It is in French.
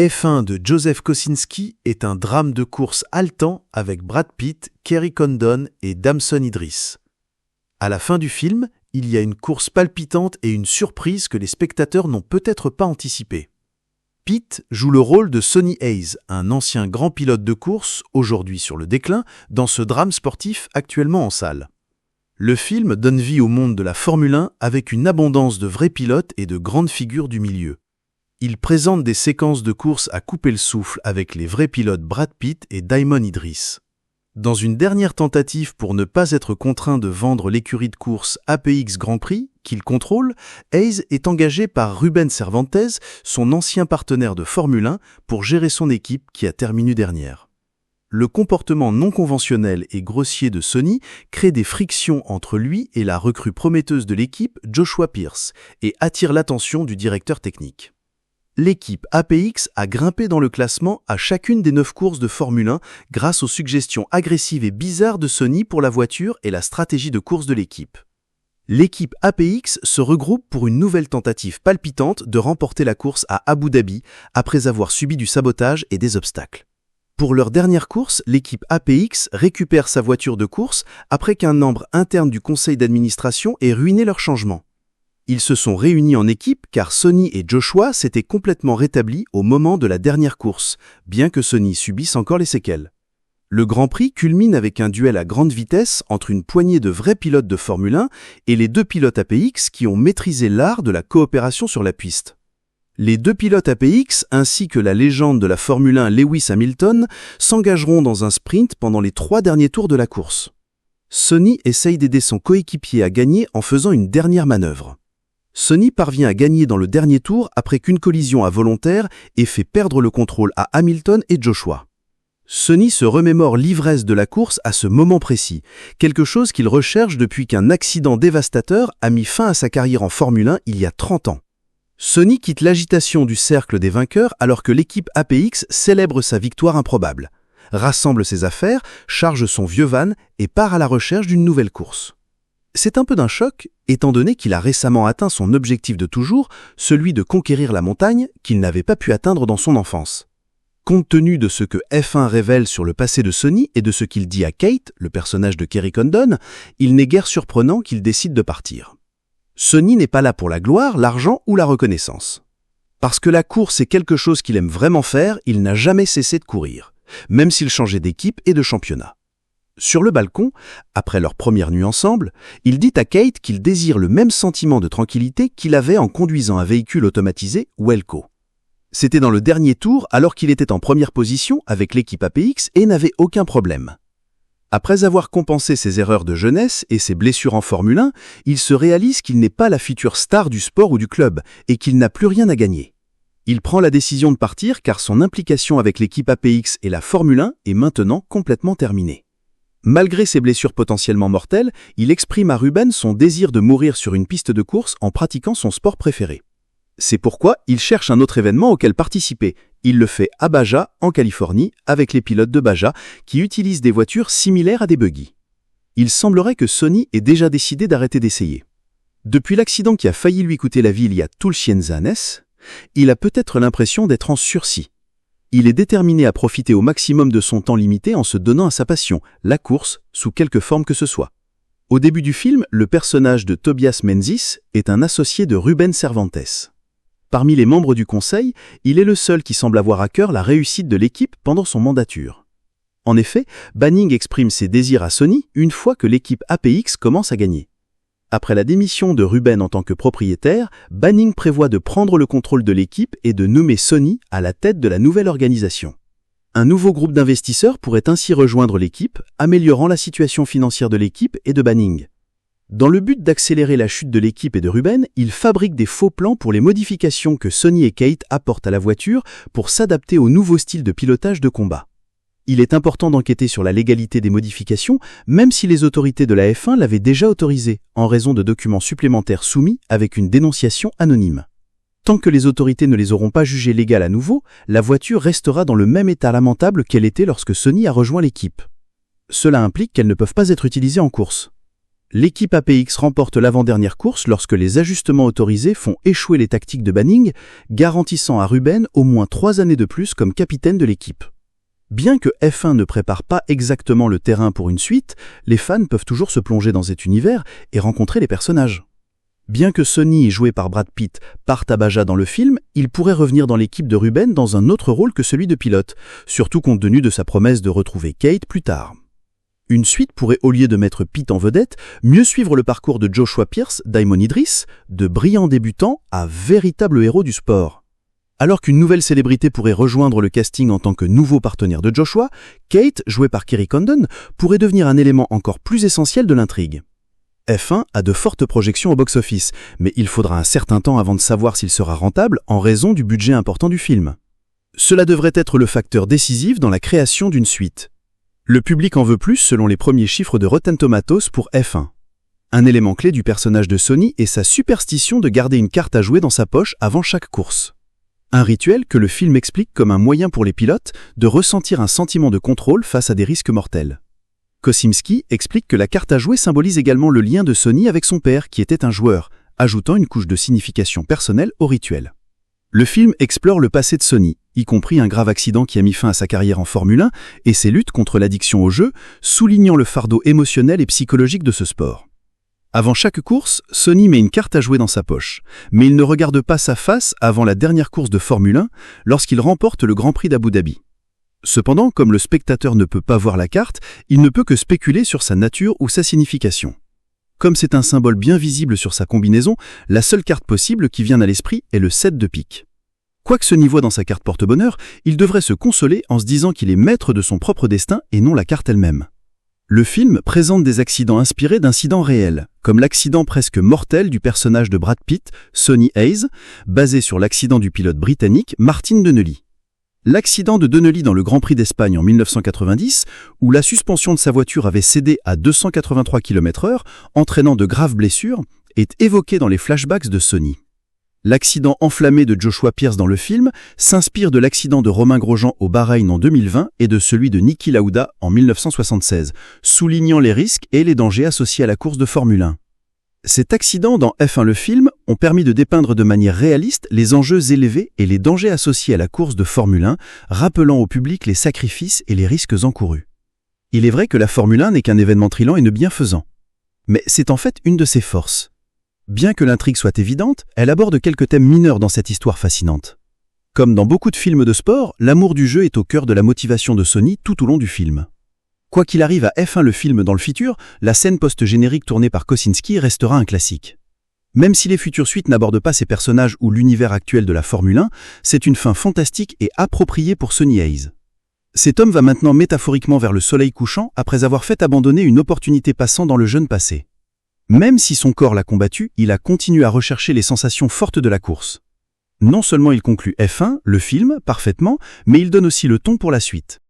F1 de Joseph Kosinski est un drame de course haletant avec Brad Pitt, Kerry Condon et Damson Idris. À la fin du film, il y a une course palpitante et une surprise que les spectateurs n'ont peut-être pas anticipée. Pitt joue le rôle de Sonny Hayes, un ancien grand pilote de course, aujourd'hui sur le déclin, dans ce drame sportif actuellement en salle. Le film donne vie au monde de la Formule 1 avec une abondance de vrais pilotes et de grandes figures du milieu. Il présente des séquences de course à couper le souffle avec les vrais pilotes Brad Pitt et Damon Idris. Dans une dernière tentative pour ne pas être contraint de vendre l'écurie de course APX Grand Prix, qu'il contrôle, Hayes est engagé par Rubens Cervantes, son ancien partenaire de Formule 1, pour gérer son équipe qui a terminé dernière. Le comportement non conventionnel et grossier de Sonny crée des frictions entre lui et la recrue prometteuse de l'équipe, Joshua Pierce, et attire l'attention du directeur technique. L'équipe APX a grimpé dans le classement à chacune des 9 courses de Formule 1 grâce aux suggestions agressives et bizarres de Sonny pour la voiture et la stratégie de course de l'équipe. L'équipe APX se regroupe pour une nouvelle tentative palpitante de remporter la course à Abu Dhabi après avoir subi du sabotage et des obstacles. Pour leur dernière course, l'équipe APX récupère sa voiture de course après qu'un membre interne du conseil d'administration ait ruiné leur changement. Ils se sont réunis en équipe car Sonny et Joshua s'étaient complètement rétablis au moment de la dernière course, bien que Sonny subisse encore les séquelles. Le Grand Prix culmine avec un duel à grande vitesse entre une poignée de vrais pilotes de Formule 1 et les 2 pilotes APX qui ont maîtrisé l'art de la coopération sur la piste. Les 2 pilotes APX ainsi que la légende de la Formule 1 Lewis Hamilton s'engageront dans un sprint pendant les 3 derniers tours de la course. Sonny essaye d'aider son coéquipier à gagner en faisant une dernière manœuvre. Sonny parvient à gagner dans le dernier tour après qu'une collision involontaire ait fait perdre le contrôle à Hamilton et Joshua. Sonny se remémore l'ivresse de la course à ce moment précis, quelque chose qu'il recherche depuis qu'un accident dévastateur a mis fin à sa carrière en Formule 1 il y a 30 ans. Sonny quitte l'agitation du cercle des vainqueurs alors que l'équipe APX célèbre sa victoire improbable, rassemble ses affaires, charge son vieux van et part à la recherche d'une nouvelle course. C'est un peu d'un choc, étant donné qu'il a récemment atteint son objectif de toujours, celui de conquérir la montagne qu'il n'avait pas pu atteindre dans son enfance. Compte tenu de ce que F1 révèle sur le passé de Sonny et de ce qu'il dit à Kate, le personnage de Kerry Condon, il n'est guère surprenant qu'il décide de partir. Sonny n'est pas là pour la gloire, l'argent ou la reconnaissance. Parce que la course est quelque chose qu'il aime vraiment faire, il n'a jamais cessé de courir, même s'il changeait d'équipe et de championnat. Sur le balcon, après leur première nuit ensemble, il dit à Kate qu'il désire le même sentiment de tranquillité qu'il avait en conduisant un véhicule automatisé Welco. C'était dans le dernier tour alors qu'il était en première position avec l'équipe APX et n'avait aucun problème. Après avoir compensé ses erreurs de jeunesse et ses blessures en Formule 1, il se réalise qu'il n'est pas la future star du sport ou du club et qu'il n'a plus rien à gagner. Il prend la décision de partir car son implication avec l'équipe APX et la Formule 1 est maintenant complètement terminée. Malgré ses blessures potentiellement mortelles, il exprime à Rubens son désir de mourir sur une piste de course en pratiquant son sport préféré. C'est pourquoi il cherche un autre événement auquel participer. Il le fait à Baja, en Californie, avec les pilotes de Baja, qui utilisent des voitures similaires à des buggy. Il semblerait que Sonny ait déjà décidé d'arrêter d'essayer. Depuis l'accident qui a failli lui coûter la vie il y a Tulsienzanes, il a peut-être l'impression d'être en sursis. Il est déterminé à profiter au maximum de son temps limité en se donnant à sa passion, la course, sous quelque forme que ce soit. Au début du film, le personnage de Tobias Menzies est un associé de Rubens Cervantes. Parmi les membres du conseil, il est le seul qui semble avoir à cœur la réussite de l'équipe pendant son mandature. En effet, Banning exprime ses désirs à Sonny une fois que l'équipe APX commence à gagner. Après la démission de Rubens en tant que propriétaire, Banning prévoit de prendre le contrôle de l'équipe et de nommer Sonny à la tête de la nouvelle organisation. Un nouveau groupe d'investisseurs pourrait ainsi rejoindre l'équipe, améliorant la situation financière de l'équipe et de Banning. Dans le but d'accélérer la chute de l'équipe et de Rubens, il fabrique des faux plans pour les modifications que Sonny et Kate apportent à la voiture pour s'adapter au nouveau style de pilotage de combat. Il est important d'enquêter sur la légalité des modifications, même si les autorités de la F1 l'avaient déjà autorisé, en raison de documents supplémentaires soumis avec une dénonciation anonyme. Tant que les autorités ne les auront pas jugées légales à nouveau, la voiture restera dans le même état lamentable qu'elle était lorsque Sonny a rejoint l'équipe. Cela implique qu'elles ne peuvent pas être utilisées en course. L'équipe APX remporte l'avant-dernière course lorsque les ajustements autorisés font échouer les tactiques de Banning, garantissant à Ruben au moins 3 années de plus comme capitaine de l'équipe. Bien que F1 ne prépare pas exactement le terrain pour une suite, les fans peuvent toujours se plonger dans cet univers et rencontrer les personnages. Bien que Sonny, joué par Brad Pitt, parte à Baja dans le film, il pourrait revenir dans l'équipe de Ruben dans un autre rôle que celui de pilote, surtout compte tenu de sa promesse de retrouver Kate plus tard. Une suite pourrait, au lieu de mettre Pitt en vedette, mieux suivre le parcours de Joshua Pierce, Damon Idris, de brillant débutant à véritable héros du sport. Alors qu'une nouvelle célébrité pourrait rejoindre le casting en tant que nouveau partenaire de Joshua, Kate, jouée par Kerry Condon, pourrait devenir un élément encore plus essentiel de l'intrigue. F1 a de fortes projections au box-office, mais il faudra un certain temps avant de savoir s'il sera rentable en raison du budget important du film. Cela devrait être le facteur décisif dans la création d'une suite. Le public en veut plus selon les premiers chiffres de Rotten Tomatoes pour F1. Un élément clé du personnage de Sonny est sa superstition de garder une carte à jouer dans sa poche avant chaque course. Un rituel que le film explique comme un moyen pour les pilotes de ressentir un sentiment de contrôle face à des risques mortels. Kosinski explique que la carte à jouer symbolise également le lien de Sonny avec son père qui était un joueur, ajoutant une couche de signification personnelle au rituel. Le film explore le passé de Sonny, y compris un grave accident qui a mis fin à sa carrière en Formule 1 et ses luttes contre l'addiction au jeu, soulignant le fardeau émotionnel et psychologique de ce sport. Avant chaque course, Sonny met une carte à jouer dans sa poche, mais il ne regarde pas sa face avant la dernière course de Formule 1 lorsqu'il remporte le Grand Prix d'Abu Dhabi. Cependant, comme le spectateur ne peut pas voir la carte, il ne peut que spéculer sur sa nature ou sa signification. Comme c'est un symbole bien visible sur sa combinaison, la seule carte possible qui vient à l'esprit est le 7 de pique. Quoi que Sonny voit dans sa carte porte-bonheur, il devrait se consoler en se disant qu'il est maître de son propre destin et non la carte elle-même. Le film présente des accidents inspirés d'incidents réels, comme l'accident presque mortel du personnage de Brad Pitt, Sonny Hayes, basé sur l'accident du pilote britannique Martin Donnelly. L'accident de Donnelly dans le Grand Prix d'Espagne en 1990, où la suspension de sa voiture avait cédé à 283 km/h, entraînant de graves blessures, est évoqué dans les flashbacks de Sonny. L'accident enflammé de Joshua Pierce dans le film s'inspire de l'accident de Romain Grosjean au Bahreïn en 2020 et de celui de Niki Lauda en 1976, soulignant les risques et les dangers associés à la course de Formule 1. Cet accident dans F1 le film ont permis de dépeindre de manière réaliste les enjeux élevés et les dangers associés à la course de Formule 1, rappelant au public les sacrifices et les risques encourus. Il est vrai que la Formule 1 n'est qu'un événement thrillant et ne bienfaisant. Mais c'est en fait une de ses forces. Bien que l'intrigue soit évidente, elle aborde quelques thèmes mineurs dans cette histoire fascinante. Comme dans beaucoup de films de sport, l'amour du jeu est au cœur de la motivation de Sonny tout au long du film. Quoi qu'il arrive à F1 le film dans le futur, la scène post-générique tournée par Kosinski restera un classique. Même si les futures suites n'abordent pas ces personnages ou l'univers actuel de la Formule 1, c'est une fin fantastique et appropriée pour Sonny Hayes. Cet homme va maintenant métaphoriquement vers le soleil couchant après avoir fait abandonner une opportunité passant dans le jeune passé. Même si son corps l'a combattu, il a continué à rechercher les sensations fortes de la course. Non seulement il conclut F1, le film, parfaitement, mais il donne aussi le ton pour la suite.